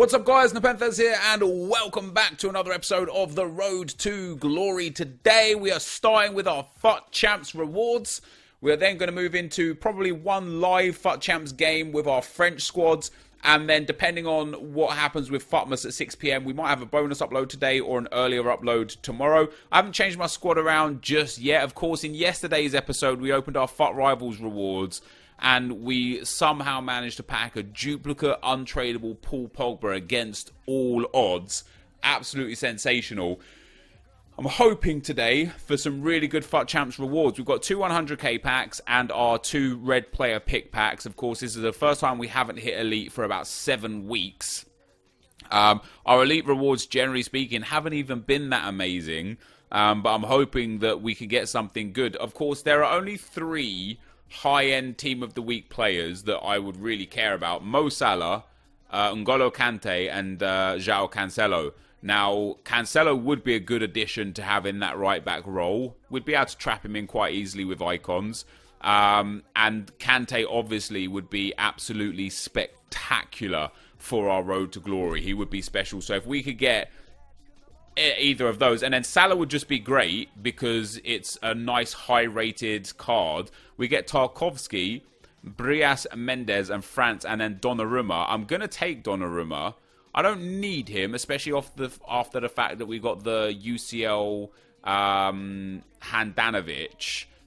What's up guys, NepentheZ here and welcome back to another episode of The Road to Glory. Today we are starting with our FUT Champs rewards. We are then going to move into probably one live FUT Champs game with our French squads. And then depending on what happens with FUTmas at 6 PM, we might have a bonus upload today or an earlier upload tomorrow. I haven't changed my squad around just yet. Of course, in yesterday's episode, we opened our FUT Rivals rewards. And we somehow managed to pack a duplicate, untradeable Paul Pogba against all odds. Absolutely sensational. I'm hoping today for some really good FUT Champs rewards. We've got two 100k packs and our two red player pick packs. Of course, this is the first time we haven't hit Elite for about 7 weeks. Our Elite rewards, generally speaking, haven't even been that amazing. But I'm hoping that we can get something good. Of course, there are only 3 high-end Team of the Week players that I would really care about. Mo Salah, N'Golo Kante, and João Cancelo. Now, Cancelo would be a good addition to have in that right-back role. We'd be able to trap him in quite easily with icons. And Kante, obviously, would be absolutely spectacular for our Road to Glory. He would be special. So if we could get either of those, and then Salah would just be great because it's a nice high-rated card. We get Tarkowski, Brias Mendes, and France, and then Donnarumma. I'm going to take Donnarumma. I don't need him, especially after the fact that we got the UCL Handanovic.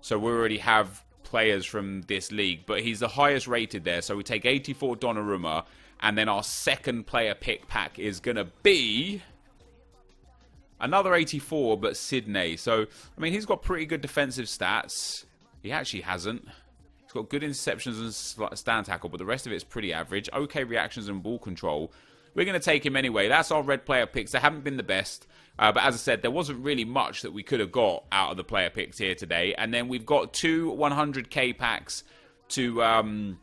So we already have players from this league, but he's the highest rated there. So we take 84 Donnarumma, and then our second player pick pack is going to be another 84, but Sydney. So, I mean, he's got pretty good defensive stats. He actually hasn't. He's got good interceptions and stand tackle, but the rest of it's pretty average. Okay reactions and ball control. We're going to take him anyway. That's our red player picks. They haven't been the best. But as I said, there wasn't really much that we could have got out of the player picks here today. And then we've got 2 100k packs to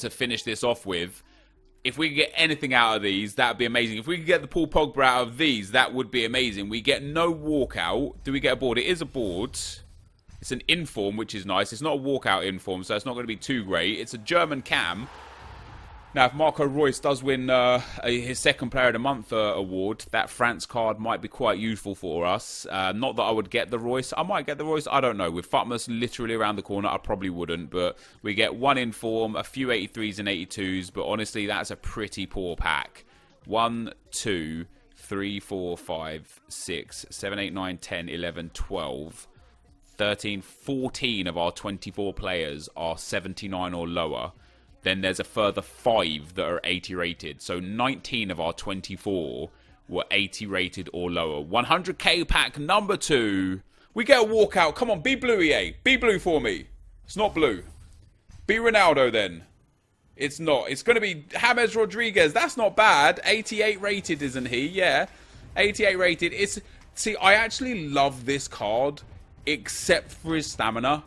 finish this off with. If we could get anything out of these, that would be amazing. If we could get the Paul Pogba out of these, that would be amazing. We get no walkout. Do we get a board? It is a board. It's an inform, which is nice. It's not a walkout inform, so it's not going to be too great. It's a German cam. Now, if Marco Reus does win his second Player of the Month award, that France card might be quite useful for us. Not that I would get the Reus. I might get the Reus. I don't know. With FUTmas literally around the corner, I probably wouldn't. But we get 1 inform, a few 83s and 82s. But honestly, that's a pretty poor pack. 1, 2, 3, 4, 5, 6, 7, 8, 9, 10, 11, 12, 13, 14 of our 24 players are 79 or lower. Then there's a further 5 that are 80 rated. So 19 of our 24 were 80 rated or lower. 100k pack number 2. We get a walkout. Come on, be blue, EA. Be blue for me. It's not blue. Be Ronaldo then. It's not. It's going to be James Rodriguez. That's not bad. 88 rated, isn't he? Yeah. 88 rated. See, I actually love this card, except for his stamina.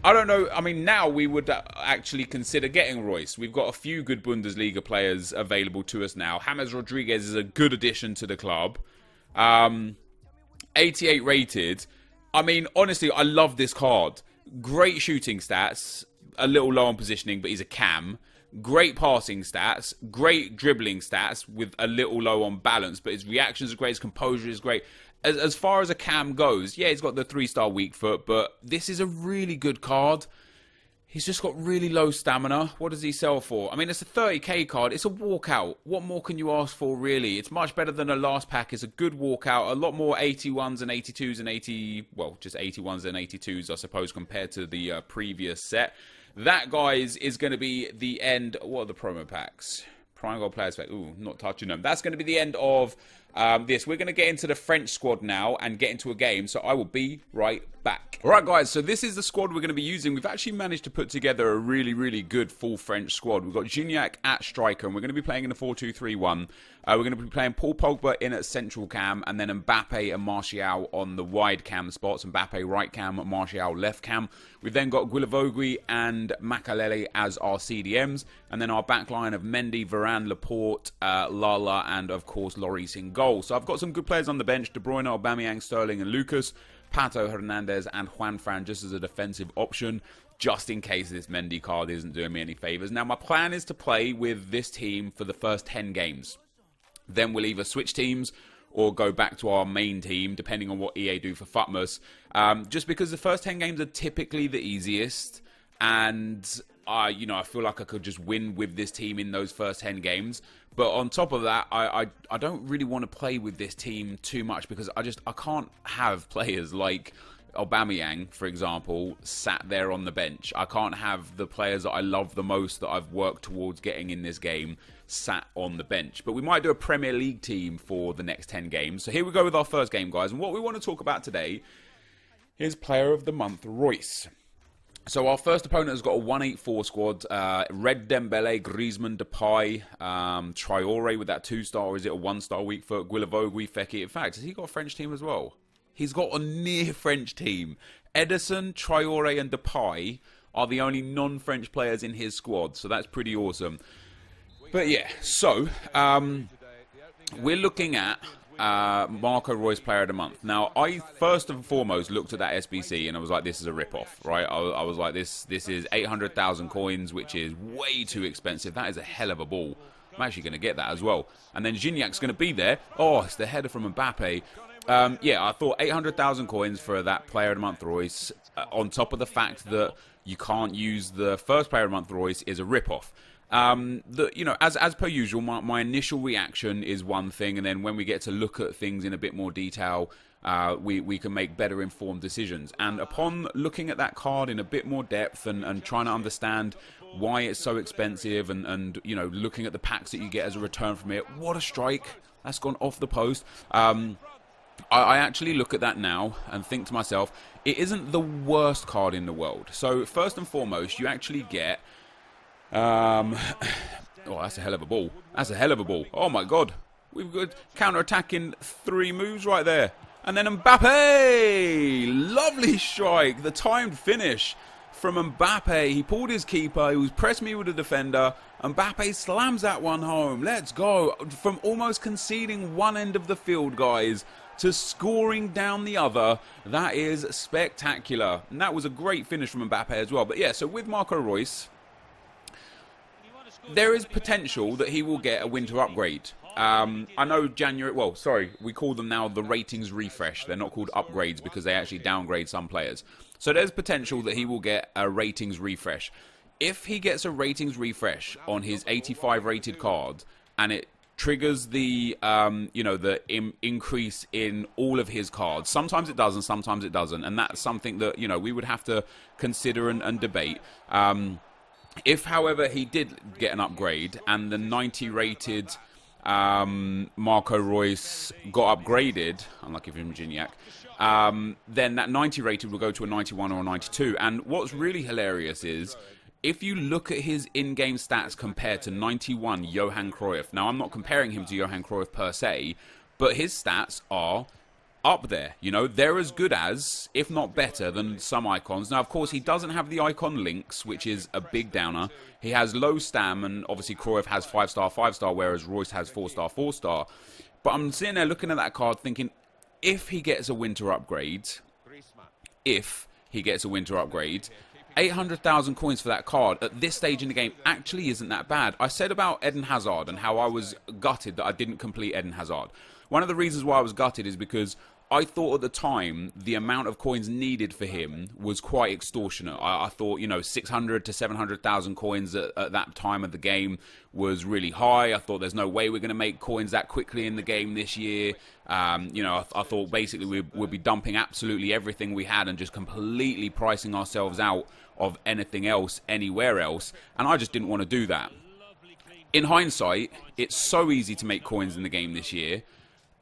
I don't know. I mean, now we would actually consider getting Reus. We've got a few good Bundesliga players available to us now. James Rodriguez is a good addition to the club. 88 rated. I mean, honestly, I love this card. Great shooting stats. A little low on positioning, but he's a cam. Great passing stats. Great dribbling stats with a little low on balance. But his reactions are great. His composure is great. As far as a cam goes, yeah, he's got the 3-star weak foot, but this is a really good card. He's just got really low stamina. What does he sell for? I mean, it's a 30k card. It's a walkout. What more can you ask for, really? It's much better than a last pack. It's a good walkout. A lot more 81s and 82s and just 81s and 82s, I suppose, compared to the previous set. That, guys, is going to be the end. What are the promo packs? Prime Gold Players Pack. Ooh, not touching them. That's going to be the end of this. We're going to get into the French squad now and get into a game. So I will be right back. All right, guys. So this is the squad we're going to be using. We've actually managed to put together a really, really good full French squad. We've got Gignac at striker, and we're going to be playing in the 4-2-3-1. We're going to be playing Paul Pogba in at central cam, and then Mbappe and Martial on the wide cam spots. Mbappe right cam, Martial left cam. We've then got Guilavogui and Makalele as our CDMs, and then our back line of Mendy, Varane, Laporte, Lala, and of course Lloris in goal. So I've got some good players on the bench: De Bruyne, Aubameyang, Sterling, and Lucas. Pato, Hernandez, and Juan Fran just as a defensive option. just in case this Mendy card isn't doing me any favours. Now, my plan is to play with this team for the first 10 games. Then we'll either switch teams or go back to our main team, depending on what EA do for Futmas. Just because the first 10 games are typically the easiest, and you know, I feel like I could just win with this team in those first 10 games. But on top of that, I don't really want to play with this team too much, because I can't have players like Aubameyang, for example, sat there on the bench. I can't have the players that I love the most, that I've worked towards getting in this game, sat on the bench. But we might do a Premier League team for the next 10 games. So here we go with our first game, guys. And what we want to talk about today is Player of the Month, Royce. So our first opponent has got a 184 squad. Red Dembele, Griezmann, Depay, Traore with that 2-star, or is it a 1-star weak foot? Guilavogui, Fekir. In fact, has he got a French team as well? He's got a near French team. Ederson, Traore and Depay are the only non-French players in his squad. So that's pretty awesome. But yeah, so we're looking at Marco Reus Player of the Month. Now, I first and foremost looked at that SBC and I was like, this is a rip-off, right? I was like, this is 800,000 coins, which is way too expensive. That is a hell of a ball. I'm actually going to get that as well. And then Gignac's going to be there. Oh, it's the header from Mbappe. Yeah, I thought 800,000 coins for that Player of the Month Royce, on top of the fact that you can't use the first Player of the Month Royce, is a rip-off. You know, as per usual, my initial reaction is one thing, and then when we get to look at things in a bit more detail, we can make better informed decisions. And upon looking at that card in a bit more depth and trying to understand why it's so expensive, and you know, looking at the packs that you get as a return from it, what a strike! That's gone off the post. I actually look at that now and think to myself, it isn't the worst card in the world. So first and foremost, you actually get oh, that's a hell of a ball. That's a hell of a ball. Oh my god. We've got counter-attacking 3 moves right there. And then Mbappe! Lovely strike. The timed finish from Mbappe. He pulled his keeper. He was pressed me with the defender. Mbappe slams that one home. Let's go. From almost conceding one end of the field, guys, to scoring down the other. That is spectacular. And that was a great finish from Mbappe as well. But yeah, so with Marco Reus, there is potential that he will get a winter upgrade. I know we call them now the ratings refresh. They're not called upgrades because they actually downgrade some players. So there's potential that he will get a ratings refresh. If he gets a ratings refresh on his 85 rated card, and it triggers the increase in all of his cards, sometimes it does and sometimes it doesn't, and that's something that, you know, we would have to consider and debate. If, however, he did get an upgrade and the 90 rated Marco Reus got upgraded, unlucky for him, Gignac, then that 90 rated will go to a 91 or a 92. And what's really hilarious is, if you look at his in-game stats compared to 91 Johan Cruyff, now I'm not comparing him to Johan Cruyff per se, but his stats are up there. You know, they're as good as, if not better than, some icons. Now, of course, he doesn't have the icon links, which is a big downer. He has low stam, and obviously Cruyff has 5-star, 5-star, whereas Royce has 4-star, 4-star. But I'm sitting there looking at that card thinking, if he gets a winter upgrade, 800,000 coins for that card at this stage in the game actually isn't that bad. I said about Eden Hazard and how I was gutted that I didn't complete Eden Hazard. One of the reasons why I was gutted is because I thought at the time the amount of coins needed for him was quite extortionate. I thought, you know, 600 to 700,000 coins at that time of the game was really high. I thought there's no way we're going to make coins that quickly in the game this year. You know, I thought basically we'd be dumping absolutely everything we had and just completely pricing ourselves out of anything else, anywhere else. And I just didn't want to do that. In hindsight, it's so easy to make coins in the game this year.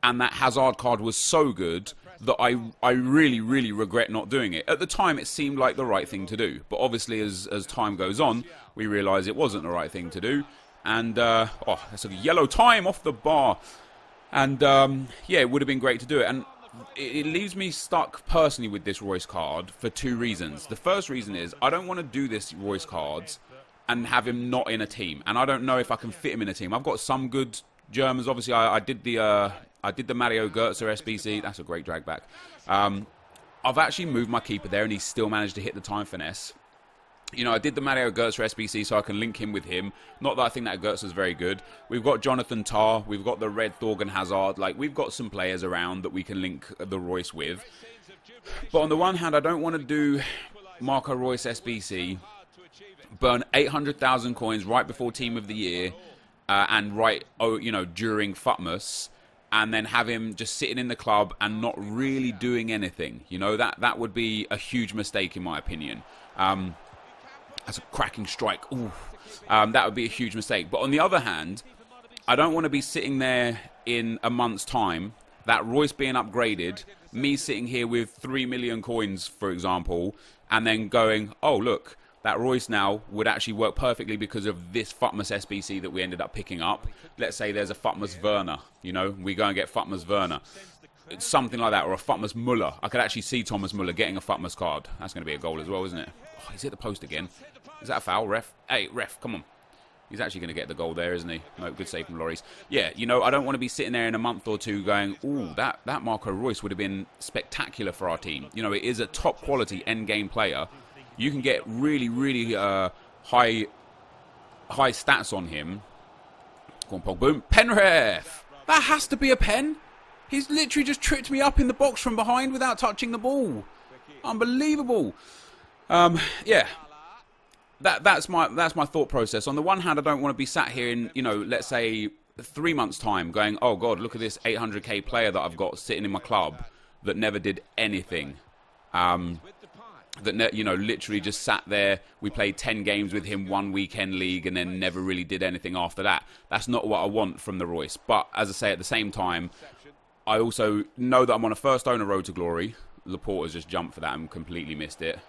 And that Hazard card was so good that I really, really regret not doing it. At the time, it seemed like the right thing to do. But obviously, as time goes on, we realise it wasn't the right thing to do. And, that's a yellow time off the bar. And, yeah, it would have been great to do it. And it leaves me stuck personally with this Royce card for 2 reasons. The first reason is I don't want to do this Royce cards and have him not in a team. And I don't know if I can fit him in a team. I've got some good Germans. Obviously, I did the Mario Götze SBC. That's a great drag back. I've actually moved my keeper there, and he still managed to hit the time finesse. You know, I did the Mario Götze for SBC so I can link him with him. Not that I think that Götze is very good. We've got Jonathan Tah. We've got the Red Thorgan Hazard. Like, we've got some players around that we can link the Royce with. But on the one hand, I don't want to do Marco Royce SBC, burn 800,000 coins right before Team of the Year, and during Futmas, and then have him just sitting in the club and not really doing anything. You know, that would be a huge mistake in my opinion. That's a cracking strike. Ooh. That would be a huge mistake. But on the other hand, I don't want to be sitting there in a month's time, that Royce being upgraded, me sitting here with 3 million coins, for example, and then going, oh, look, that Royce now would actually work perfectly because of this Futmas SBC that we ended up picking up. Let's say there's a Futmas Werner, you know, we go and get Futmas Werner. It's something like that, or a Futmas Muller. I could actually see Thomas Muller getting a Futmas card. That's going to be a goal as well, isn't it? Oh, he's hit the post again. Is that a foul, ref? Hey, ref, come on. He's actually going to get the goal there, isn't he? No, good save from Lloris. Yeah, you know, I don't want to be sitting there in a month or two going, ooh, that Marco Royce would have been spectacular for our team. You know, it is a top quality end-game player. You can get really, really high stats on him. Go on, Pog, boom. Pen ref! That has to be a pen. He's literally just tripped me up in the box from behind without touching the ball. Unbelievable. Yeah. That's my thought process. On the one hand, I don't want to be sat here in, you know, let's say 3 months' time going, oh, God, look at this 800k player that I've got sitting in my club that never did anything. Literally just sat there. We played 10 games with him, one weekend league, and then never really did anything after that. That's not what I want from the Royce. But, as I say, at the same time, I also know that I'm on a first owner road to glory. Laporte has just jumped for that and completely missed it.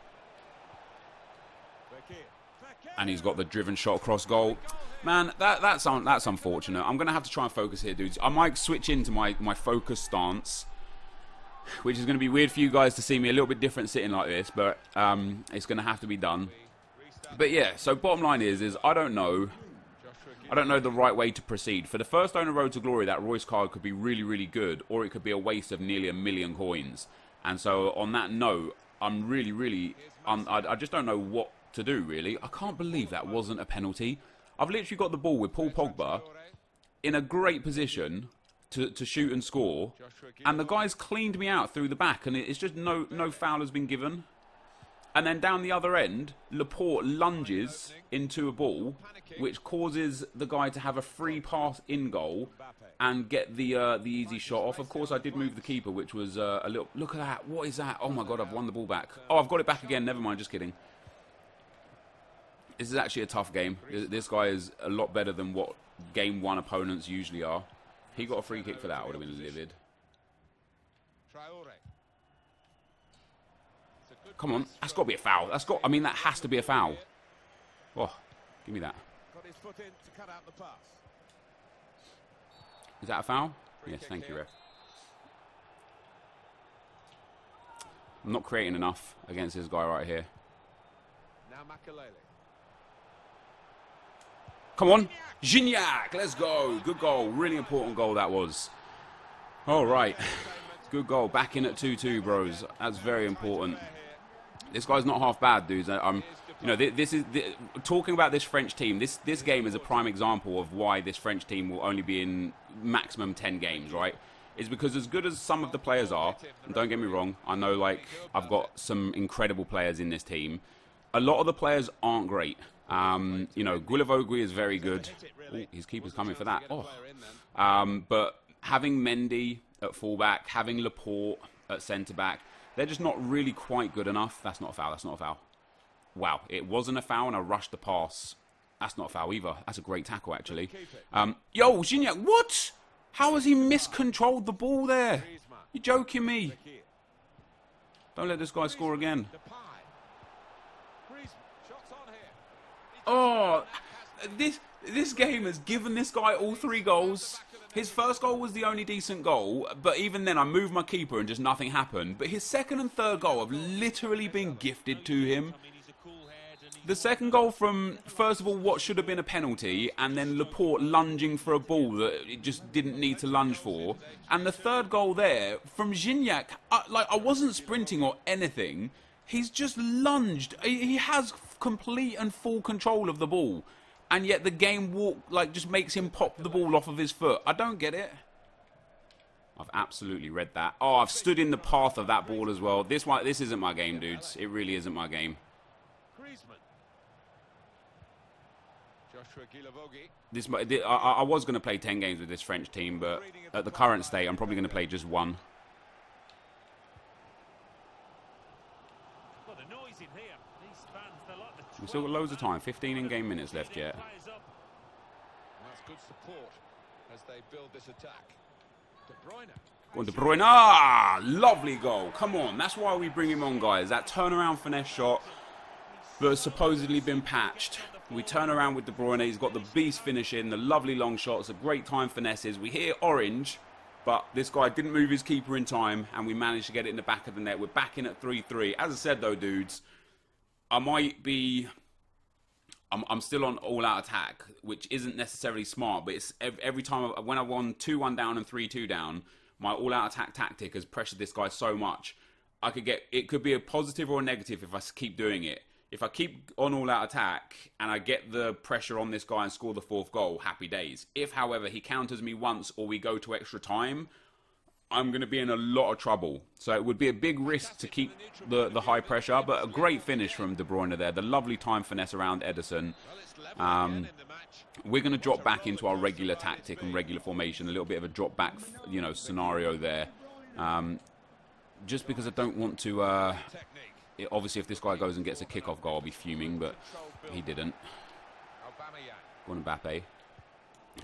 And he's got the driven shot across goal. Man, that's unfortunate. I'm going to have to try and focus here, dudes. I might switch into my focus stance, which is going to be weird for you guys to see me a little bit different sitting like this, but it's going to have to be done. But yeah, so bottom line is I don't know the right way to proceed. For the first owner road to glory, that Royce card could be really, really good, or it could be a waste of nearly 1 million coins. And so on that note, I'm really, really, I just don't know what to do, really. I can't believe that wasn't a penalty. I've literally got the ball with Paul Pogba in a great position to shoot and score, and the guy's cleaned me out through the back, and it's just no foul has been given. And then down the other end, Laporte lunges into a ball, which causes the guy to have a free pass in goal and get the easy shot off. Of course, I did move the keeper, which was a little... Look at that. What is that? Oh, my God, I've won the ball back. Oh, I've got it back again. Never mind, just kidding. This is actually a tough game. This guy is a lot better than what Game 1 opponents usually are. He got a free kick for that. I would have been livid. Come on. That's got to be a foul. I mean, that has to be a foul. Oh, give me that. Is that a foul? Yes, thank you, ref. I'm not creating enough against this guy right here. Come on. Gignac, let's go. Good goal. Really important goal that was. All right. Good goal. Back in at 2-2, bros. That's very important. This guy's not half bad, dudes. Talking about this French team, this game is a prime example of why this French team will only be in maximum 10 games, right? It's because as good as some of the players are, and don't get me wrong, I know, like, I've got some incredible players in this team. A lot of the players aren't great. Guilavogui is very good. Ooh, his keeper's coming for that. Oh. But having Mendy at fullback, having Laporte at centre-back, they're just not really quite good enough. That's not a foul. That's not a foul. Wow, it wasn't a foul and I rushed the pass. That's not a foul either. That's a great tackle, actually. Yo, Gignac, what? How has he miscontrolled the ball there? You're joking me. Don't let this guy score again. Oh, this game has given this guy all 3 goals. His first goal was the only decent goal, but even then I moved my keeper and just nothing happened. But his second and third goal have literally been gifted to him. The second goal from, first of all, what should have been a penalty, and then Laporte lunging for a ball that it just didn't need to lunge for. And the third goal there from Gignac, I wasn't sprinting or anything. He's just lunged. He has complete and full control of the ball. And yet the game just makes him pop the ball off of his foot. I don't get it. I've absolutely read that. Oh, I've stood in the path of that ball as well. This isn't my game, dudes. It really isn't my game. I was going to play 10 games with this French team, but at the current state, I'm probably going to play just one. We've still got loads of time. 15 in-game minutes left yet. That's good support as they build this attack. Go on, De Bruyne. Ah, lovely goal. Come on. That's why we bring him on, guys. That turnaround finesse shot that has supposedly been patched. We turn around with De Bruyne. He's got the beast finish in, the lovely long shots, the great time finesses. We hear orange, but this guy didn't move his keeper in time, and we managed to get it in the back of the net. We're back in at 3-3. As I said, though, dudes, I'm still on all-out attack, which isn't necessarily smart, but it's every time when I won 2-1 down and 3-2 down, my all-out attack tactic has pressured this guy so much. It could be a positive or a negative if I keep doing it. If I keep on all-out attack and I get the pressure on this guy and score the 4th goal, happy days. If, however, he counters me once or we go to extra time, I'm going to be in a lot of trouble. So it would be a big risk to keep the high pressure, but a great finish from De Bruyne there. The lovely time finesse around Ederson. We're going to drop back into our regular tactic and regular formation. A little bit of a drop back, scenario there. Just because I don't want to... obviously, if this guy goes and gets a kickoff goal, I'll be fuming, but he didn't. Go on, Mbappe.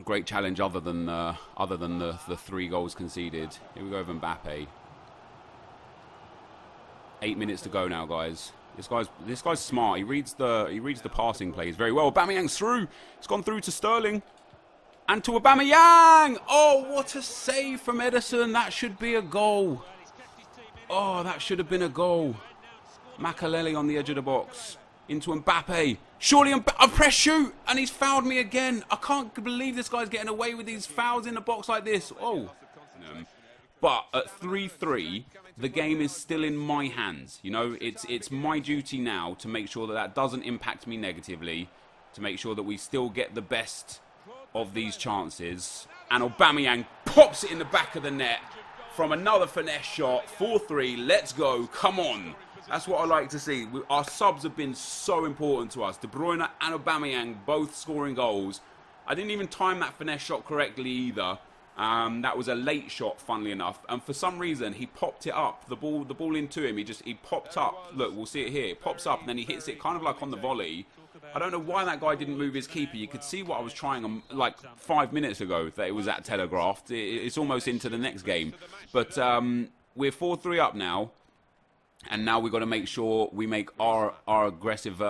Great challenge other than the 3 goals conceded. Here we go with Mbappe. 8 minutes to go now, guys. This guy's smart. He reads the passing plays very well. Aubameyang's through. It's gone through to Sterling. And to Aubameyang! Oh, what a save from Ederson. That should be a goal. Oh, that should have been a goal. Makalele on the edge of the box. Into Mbappe. Surely I press shoot and he's fouled me again. I can't believe this guy's getting away with these fouls in the box like this. Oh. But at 3-3, the game is still in my hands. It's my duty now to make sure that doesn't impact me negatively. To make sure that we still get the best of these chances. And Aubameyang pops it in the back of the net from another finesse shot. 4-3. Let's go. Come on. That's what I like to see. Our subs have been so important to us. De Bruyne and Aubameyang both scoring goals. I didn't even time that finesse shot correctly either. That was a late shot, funnily enough. And for some reason, he popped it up. The ball into him. He popped up. Look, we'll see it here. It pops up and then he hits it kind of like on the volley. I don't know why that guy didn't move his keeper. You could see what I was trying like 5 minutes ago that it was that telegraphed. It's almost into the next game. But we're 4-3 up now. And now we've got to make sure we make our aggressive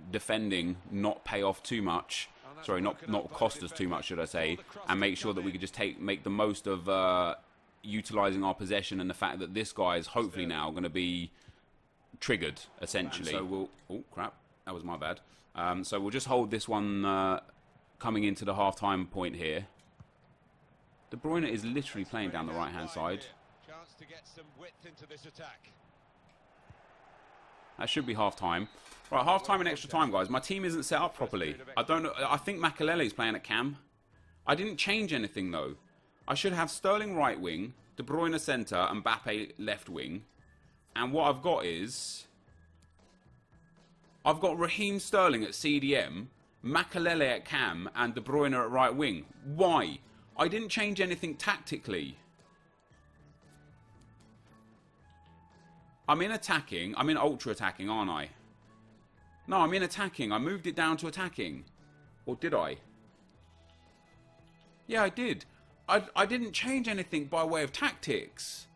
defending not pay off too much. Sorry, not cost us too much, should I say. And make sure that we could just make the most of utilising our possession and the fact that this guy is hopefully now going to be triggered, essentially. So we'll... Oh, crap. That was my bad. So we'll just hold this one coming into the half-time point here. De Bruyne is literally playing down the right-hand side. Chance to get some width into this attack. That should be half-time. Right, half-time and extra time, guys. My team isn't set up properly. I don't know. I think Makalele's playing at cam. I didn't change anything, though. I should have Sterling right wing, De Bruyne centre, and Mbappe left wing. And what I've got is... I've got Raheem Sterling at CDM, Makalele at cam, and De Bruyne at right wing. Why? I didn't change anything tactically. I'm in attacking. I'm in ultra attacking, aren't I? No, I'm in attacking. I moved it down to attacking. Or did I? Yeah, I did. I didn't change anything by way of tactics.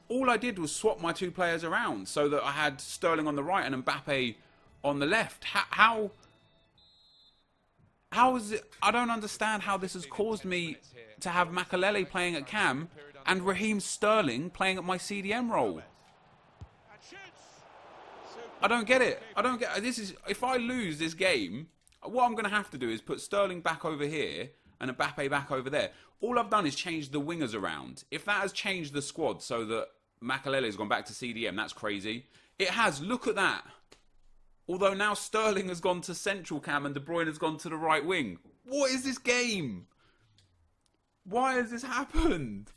All I did was swap my 2 players around so that I had Sterling on the right and Mbappe on the left. How is it? I don't understand how this has caused me to have Makalele playing at cam and Raheem Sterling playing at my CDM role. I don't get it. I don't get this. If I lose this game, what I'm going to have to do is put Sterling back over here and Mbappe back over there. All I've done is change the wingers around. If that has changed the squad so that Makalele has gone back to CDM, that's crazy. It has. Look at that. Although now Sterling has gone to central cam and De Bruyne has gone to the right wing. What is this game? Why has this happened?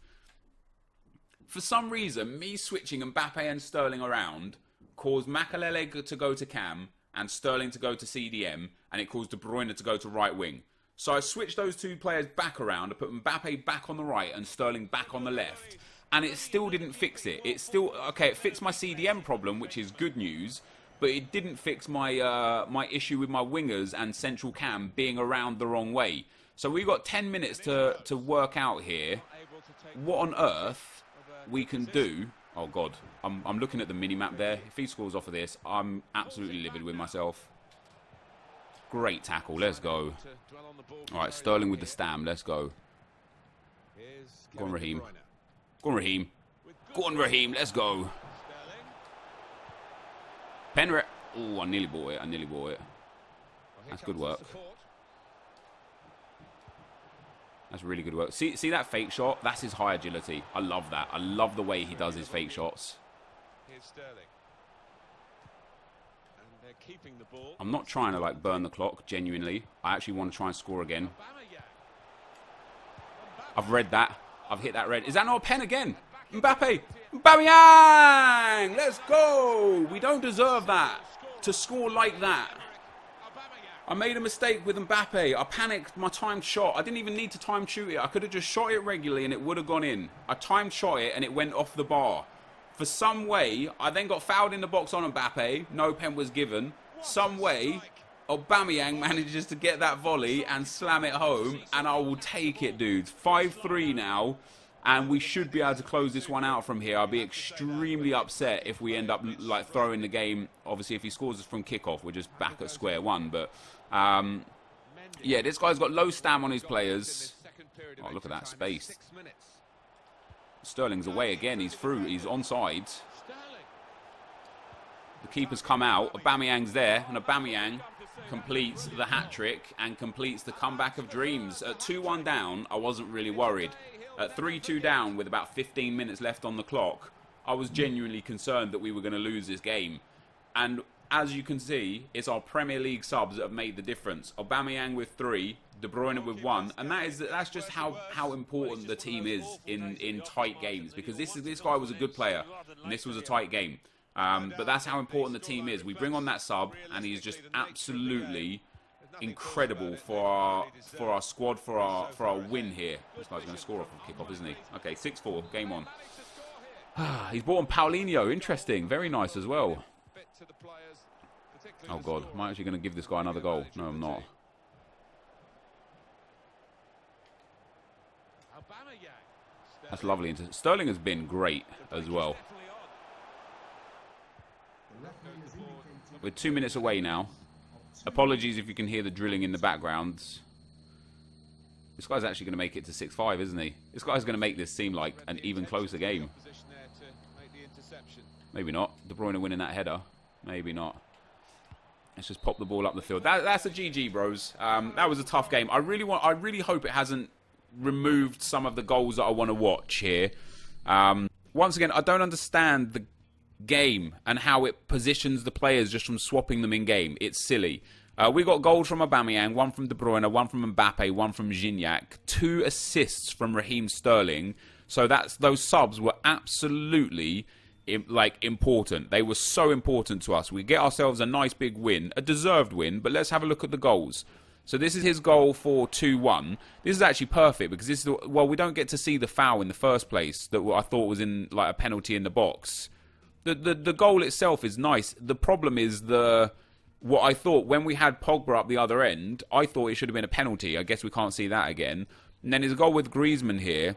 For some reason, me switching Mbappe and Sterling around caused Makelele to go to cam and Sterling to go to CDM, and it caused De Bruyne to go to right wing. So I switched those two players back around. I put Mbappe back on the right and Sterling back on the left. And it still didn't fix it. It still, okay, it fixed my CDM problem, which is good news. But it didn't fix my my issue with my wingers and central cam being around the wrong way. So we got 10 minutes to work out here what on earth we can do. Oh, God. I'm looking at the mini-map there. If he scores off of this, I'm absolutely livid with myself. Great tackle. Let's go. All right, Sterling with the stam. Let's go. Go on, Raheem. Go on, Raheem. Go on, Raheem. Let's go. Penrith. Oh, I nearly bought it. I nearly bought it. That's good work. That's really good work. See that fake shot? That's his high agility. I love that. I love the way he does his fake shots. Here's Sterling. And they're keeping the ball. I'm not trying to like burn the clock, genuinely. I actually want to try and score again. I've read that. I've hit that red. Is that not a pen again? Mbappe! Aubameyang! Let's go! We don't deserve that. To score like that. I made a mistake with Mbappe. I panicked my timed shot. I didn't even need to time shoot it. I could have just shot it regularly and it would have gone in. I timed shot it and it went off the bar. For some way, I then got fouled in the box on Mbappe. No pen was given. Some way, Aubameyang manages to get that volley and slam it home. And I will take it, dudes. 5-3 now. And we should be able to close this one out from here. I'll be extremely upset if we end up like throwing the game. Obviously, if he scores us from kickoff, we're just back at square one. But yeah, this guy's got low stam on his players. Oh, look at that space. Sterling's away again. He's through. He's onside. The keeper's come out. Aubameyang's there. And Aubameyang completes the hat-trick and completes the comeback of dreams. At 2-1 down, I wasn't really worried. At 3-2 down with about 15 minutes left on the clock, I was genuinely concerned that we were going to lose this game. And as you can see, it's our Premier League subs that have made the difference. Aubameyang with 3, De Bruyne with 1, and that's just how important the team is in tight games. Because this guy was a good player, and this was a tight game. But that's how important the team is. We bring on that sub, and he's just absolutely incredible for our squad, for our win here. This guy's going to score off the kickoff, isn't he? Okay, 6-4, game on. He's bought on Paulinho. Interesting, very nice as well. Oh God, am I actually going to give this guy another goal? No, I'm not. That's lovely. Sterling has been great as well. We're 2 minutes away now. Apologies if you can hear the drilling in the background. This guy's actually going to make it to 6-5, isn't he? This guy's going to make this seem like an even closer game. Maybe not. De Bruyne winning that header. Maybe not. Let's just pop the ball up the field. That's a GG, bros. That was a tough game. I really hope it hasn't removed some of the goals that I want to watch here. Once again, I don't understand the game and how it positions the players just from swapping them in game. It's silly. We got goals from Aubameyang, 1 from De Bruyne, 1 from Mbappe, 1 from Gignac, 2 assists from Raheem Sterling. So those subs were absolutely important. They were so important to us. We get ourselves a nice big win, a deserved win, but let's have a look at the goals. So this is his goal for 2-1. This is actually perfect because this is we don't get to see the foul in the first place that I thought was in like a penalty in the box. The goal itself is nice. The problem is what I thought when we had Pogba up the other end, I thought it should have been a penalty. I guess we can't see that again. And then his goal with Griezmann here.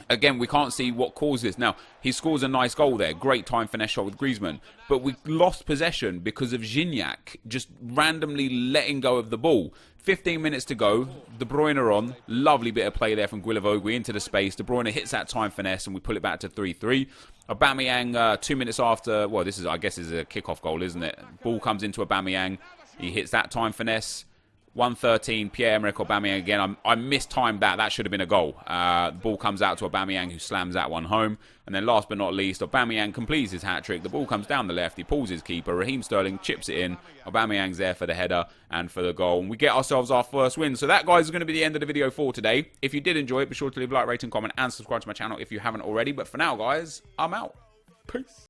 Again, we can't see what caused this. Now, he scores a nice goal there. Great time finesse shot with Griezmann. But we lost possession because of Gignac just randomly letting go of the ball. 15 minutes to go. De Bruyne on. Lovely bit of play there from Guilavogui into the space. De Bruyne hits that time finesse and we pull it back to 3-3. Aubameyang, 2 minutes after... Well, this is, I guess, is a kickoff goal, isn't it? Ball comes into Aubameyang. He hits that time finesse. 113, Pierre-Emerick Aubameyang again. I mistimed that. That should have been a goal. The ball comes out to Aubameyang, who slams that one home. And then last but not least, Aubameyang completes his hat-trick. The ball comes down the left. He pulls his keeper. Raheem Sterling chips it in. Aubameyang's there for the header and for the goal. And we get ourselves our first win. So that, guys, is going to be the end of the video for today. If you did enjoy it, be sure to leave a like, rating, comment, and subscribe to my channel if you haven't already. But for now, guys, I'm out. Peace.